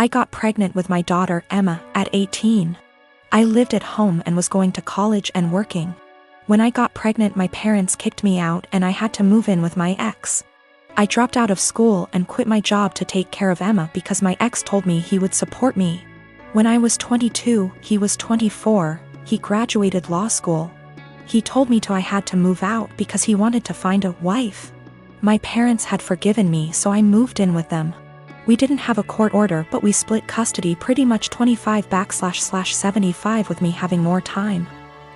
I got pregnant with my daughter Emma at 18. I lived at home and was going to college and working. When I got pregnant, my parents kicked me out and I had to move in with my ex. I dropped out of school and quit my job to take care of Emma because my ex told me he would support me. When I was 22, he was 24, he graduated law school. He told me I had to move out because he wanted to find a wife. My parents had forgiven me, so I moved in with them. We didn't have a court order, but we split custody pretty much 25//75 with me having more time.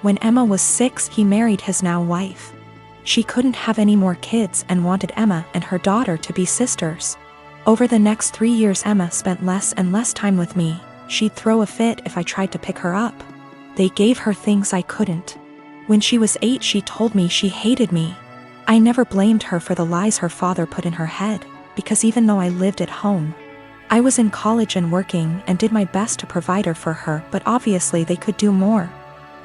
When Emma was 6, he married his now wife. She couldn't have any more kids and wanted Emma and her daughter to be sisters. Over the next 3 years, Emma spent less and less time with me. She'd throw a fit if I tried to pick her up. They gave her things I couldn't. When she was 8, she told me she hated me. I never blamed her for the lies her father put in her head, because even though I lived at home, I was in college and working and did my best to provide her for her, but obviously they could do more.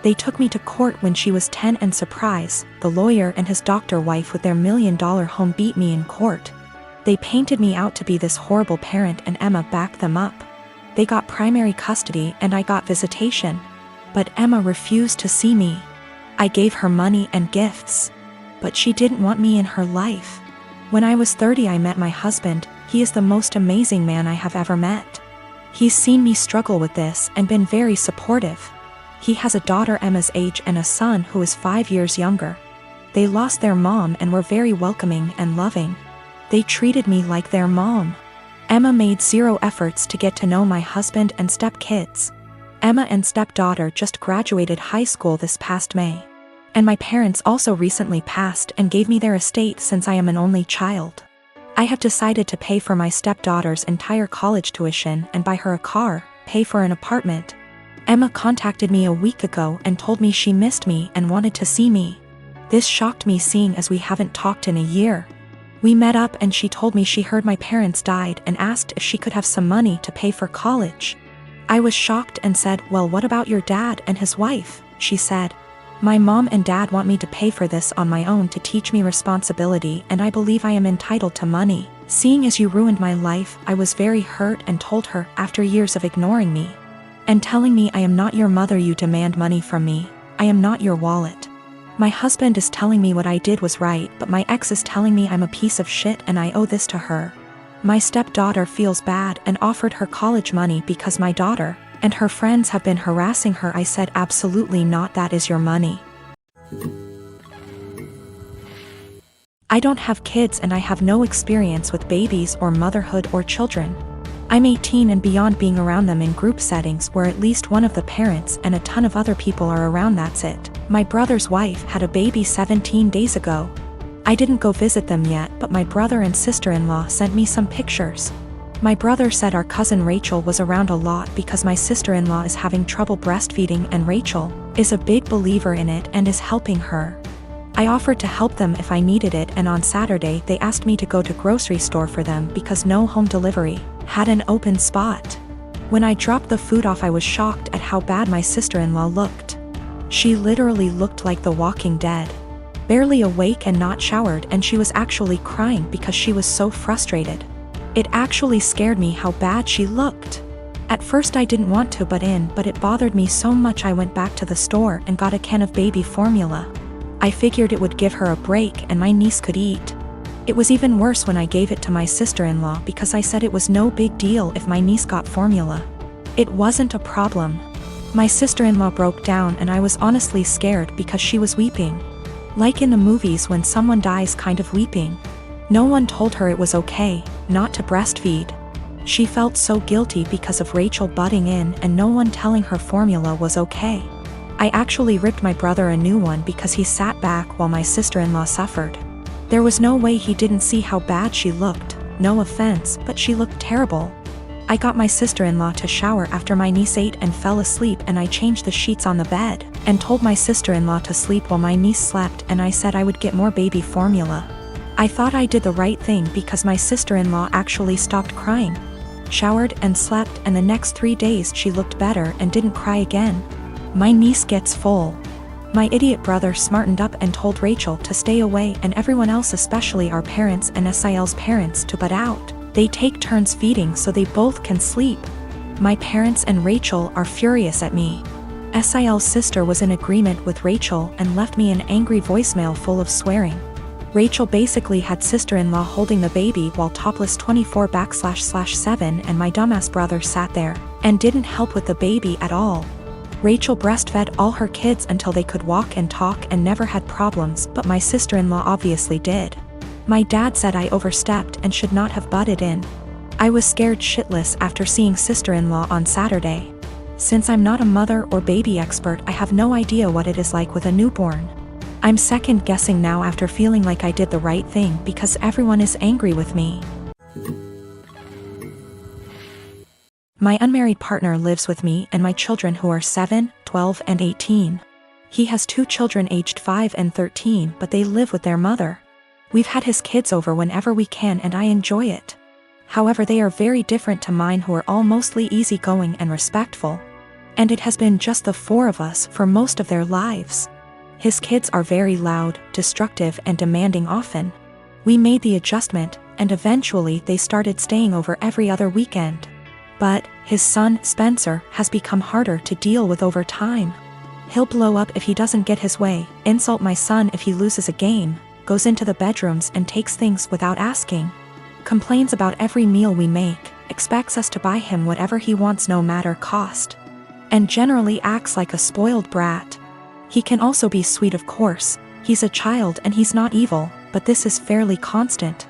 They took me to court when she was 10 and surprise, the lawyer and his doctor wife with their $1 million home beat me in court. They painted me out to be this horrible parent and Emma backed them up. They got primary custody and I got visitation. But Emma refused to see me. I gave her money and gifts. But she didn't want me in her life. When I was 30, I met my husband. He is the most amazing man I have ever met. He's seen me struggle with this and been very supportive. He has a daughter Emma's age and a son who is 5 years younger. They lost their mom and were very welcoming and loving. They treated me like their mom. Emma made zero efforts to get to know my husband and stepkids. Emma and stepdaughter just graduated high school this past May. And my parents also recently passed and gave me their estate since I am an only child. I have decided to pay for my stepdaughter's entire college tuition and buy her a car, pay for an apartment. Emma contacted me a week ago and told me she missed me and wanted to see me. This shocked me, seeing as we haven't talked in a year. We met up and she told me she heard my parents died and asked if she could have some money to pay for college. I was shocked and said, "Well, what about your dad and his wife?" She said, "My mom and dad want me to pay for this on my own to teach me responsibility, and I believe I am entitled to money. Seeing as you ruined my life," I was very hurt and told her, after years of ignoring me and telling me I am not your mother, you demand money from me. I am not your wallet. My husband is telling me what I did was right, but my ex is telling me I'm a piece of shit and I owe this to her. My stepdaughter feels bad and offered her college money because my daughter and her friends have been harassing her. I said, "Absolutely not, that is your money. I don't have kids and I have no experience with babies or motherhood or children. I'm 18 and beyond being around them in group settings where at least one of the parents and a ton of other people are around, that's it. My brother's wife had a baby 17 days ago. I didn't go visit them yet, but my brother and sister-in-law sent me some pictures. My brother said our cousin Rachel was around a lot because my sister-in-law is having trouble breastfeeding and Rachel is a big believer in it and is helping her. I offered to help them if I needed it, and on Saturday they asked me to go to grocery store for them because no home delivery had an open spot. When I dropped the food off, I was shocked at how bad my sister-in-law looked. She literally looked like the Walking Dead. Barely awake and not showered, and she was actually crying because she was so frustrated. It actually scared me how bad she looked. At first I didn't want to butt in, but it bothered me so much I went back to the store and got a can of baby formula. I figured it would give her a break and my niece could eat. It was even worse when I gave it to my sister-in-law because I said it was no big deal if my niece got formula. It wasn't a problem. My sister-in-law broke down and I was honestly scared because she was weeping. Like in the movies when someone dies, kind of weeping. No one told her it was okay not to breastfeed. She felt so guilty because of Rachel butting in and no one telling her formula was okay. I actually ripped my brother a new one because he sat back while my sister-in-law suffered. There was no way he didn't see how bad she looked. No offense, but she looked terrible. I got my sister-in-law to shower after my niece ate and fell asleep, and I changed the sheets on the bed and told my sister-in-law to sleep while my niece slept, and I said I would get more baby formula. I thought I did the right thing because my sister-in-law actually stopped crying, showered and slept, and the next 3 days she looked better and didn't cry again. My niece gets full. My idiot brother smartened up and told Rachel to stay away and everyone else, especially our parents and SIL's parents, to butt out. They take turns feeding so they both can sleep. My parents and Rachel are furious at me. Sil's sister was in agreement with Rachel and left me an angry voicemail full of swearing. Rachel basically had sister-in-law holding the baby while topless 24/7 and my dumbass brother sat there and didn't help with the baby at all. Rachel breastfed all her kids until they could walk and talk and never had problems, but my sister-in-law obviously did. My dad said I overstepped and should not have butted in. I was scared shitless after seeing sister-in-law on Saturday. Since I'm not a mother or baby expert, I have no idea what it is like with a newborn. I'm second guessing now after feeling like I did the right thing because everyone is angry with me. My unmarried partner lives with me and my children who are 7, 12 and 18. He has 2 children aged 5 and 13, but they live with their mother. We've had his kids over whenever we can and I enjoy it. However, they are very different to mine, who are all mostly easygoing and respectful. And it has been just the 4 of us for most of their lives. His kids are very loud, destructive and demanding often. We made the adjustment, and eventually they started staying over every other weekend. But his son, Spencer, has become harder to deal with over time. He'll blow up if he doesn't get his way, insult my son if he loses a game, goes into the bedrooms and takes things without asking, complains about every meal we make, expects us to buy him whatever he wants no matter cost, and generally acts like a spoiled brat. He can also be sweet, of course. He's a child and he's not evil, but this is fairly constant.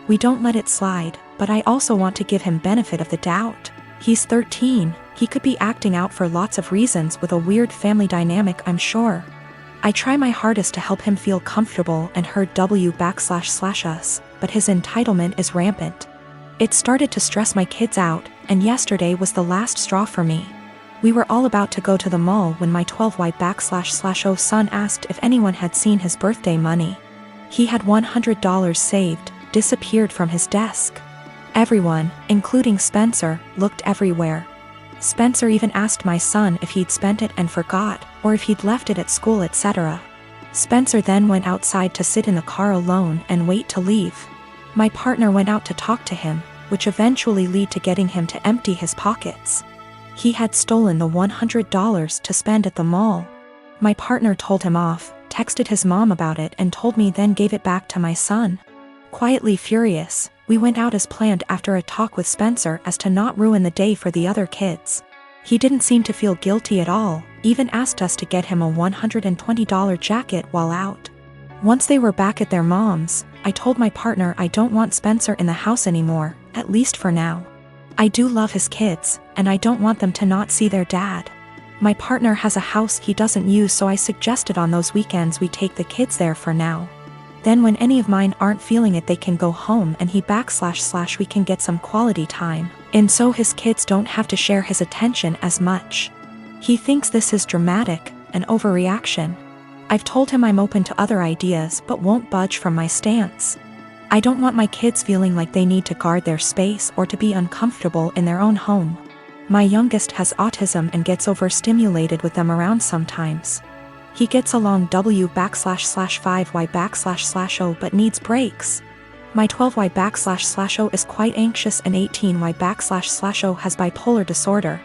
We don't let it slide, but I also want to give him benefit of the doubt. He's 13, he could be acting out for lots of reasons with a weird family dynamic, I'm sure. I try my hardest to help him feel comfortable and heard //us, but his entitlement is rampant. It started to stress my kids out, and yesterday was the last straw for me. We were all about to go to the mall when my 12Y//O son asked if anyone had seen his birthday money. He had $100 saved, disappeared from his desk. Everyone, including Spencer, looked everywhere. Spencer even asked my son if he'd spent it and forgot, or if he'd left it at school, etc. Spencer then went outside to sit in the car alone and wait to leave. My partner went out to talk to him, which eventually led to getting him to empty his pockets. He had stolen the $100 to spend at the mall. My partner told him off, texted his mom about it and told me, then gave it back to my son. Quietly furious, we went out as planned after a talk with Spencer as to not ruin the day for the other kids. He didn't seem to feel guilty at all, even asked us to get him a $120 jacket while out. Once they were back at their mom's, I told my partner I don't want Spencer in the house anymore, at least for now. I do love his kids, and I don't want them to not see their dad. My partner has a house he doesn't use, so I suggested on those weekends we take the kids there for now. Then when any of mine aren't feeling it, they can go home and we can get some quality time, and so his kids don't have to share his attention as much. He thinks this is dramatic, an overreaction. I've told him I'm open to other ideas but won't budge from my stance. I don't want my kids feeling like they need to guard their space or to be uncomfortable in their own home. My youngest has autism and gets overstimulated with them around sometimes. He gets along W//5Y//O but needs breaks. My 12Y//O is quite anxious and 18Y//O has bipolar disorder.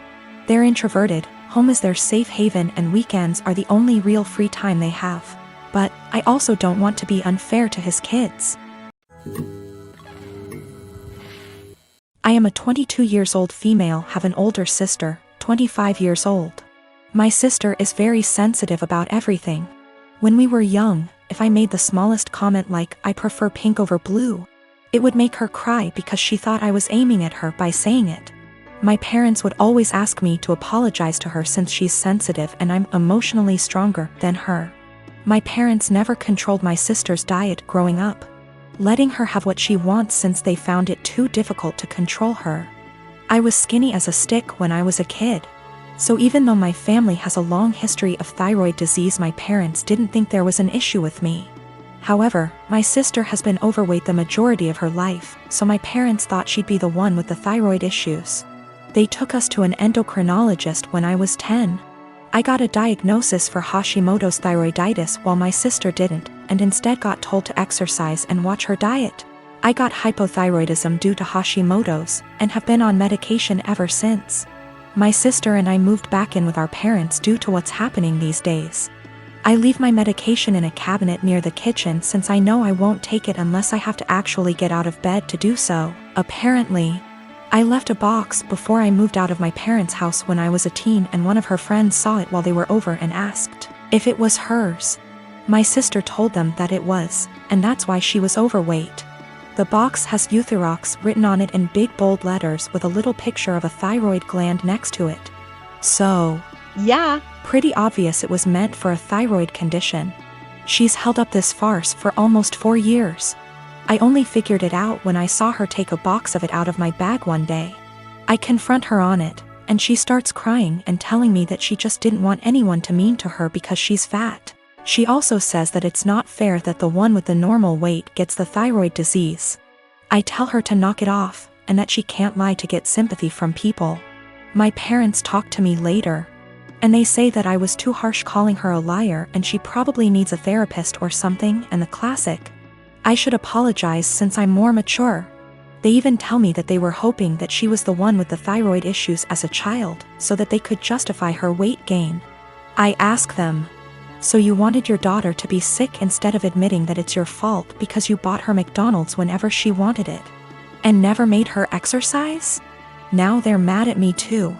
They're introverted, home is their safe haven and weekends are the only real free time they have. But I also don't want to be unfair to his kids. I am a 22 years old female, have an older sister, 25 years old. My sister is very sensitive about everything. When we were young, if I made the smallest comment like, I prefer pink over blue, it would make her cry because she thought I was aiming at her by saying it. My parents would always ask me to apologize to her since she's sensitive and I'm emotionally stronger than her. My parents never controlled my sister's diet growing up, letting her have what she wants since they found it too difficult to control her. I was skinny as a stick when I was a kid. So even though my family has a long history of thyroid disease, my parents didn't think there was an issue with me. However, my sister has been overweight the majority of her life, so my parents thought she'd be the one with the thyroid issues. They took us to an endocrinologist when I was 10. I got a diagnosis for Hashimoto's thyroiditis while my sister didn't, and instead got told to exercise and watch her diet. I got hypothyroidism due to Hashimoto's and have been on medication ever since. My sister and I moved back in with our parents due to what's happening these days. I leave my medication in a cabinet near the kitchen since I know I won't take it unless I have to actually get out of bed to do so. Apparently, I left a box before I moved out of my parents' house when I was a teen, and one of her friends saw it while they were over and asked if it was hers. My sister told them that it was, and that's why she was overweight. The box has Euthyrox written on it in big bold letters with a little picture of a thyroid gland next to it. So, yeah, pretty obvious it was meant for a thyroid condition. She's held up this farce for almost 4 years. I only figured it out when I saw her take a box of it out of my bag one day. I confront her on it, and she starts crying and telling me that she just didn't want anyone to mean to her because she's fat. She also says that it's not fair that the one with the normal weight gets the thyroid disease. I tell her to knock it off, and that she can't lie to get sympathy from people. My parents talk to me later, and they say that I was too harsh calling her a liar and she probably needs a therapist or something, and the classic, I should apologize since I'm more mature. They even tell me that they were hoping that she was the one with the thyroid issues as a child so that they could justify her weight gain. I ask them, so you wanted your daughter to be sick instead of admitting that it's your fault because you bought her McDonald's whenever she wanted it, and never made her exercise? Now they're mad at me too.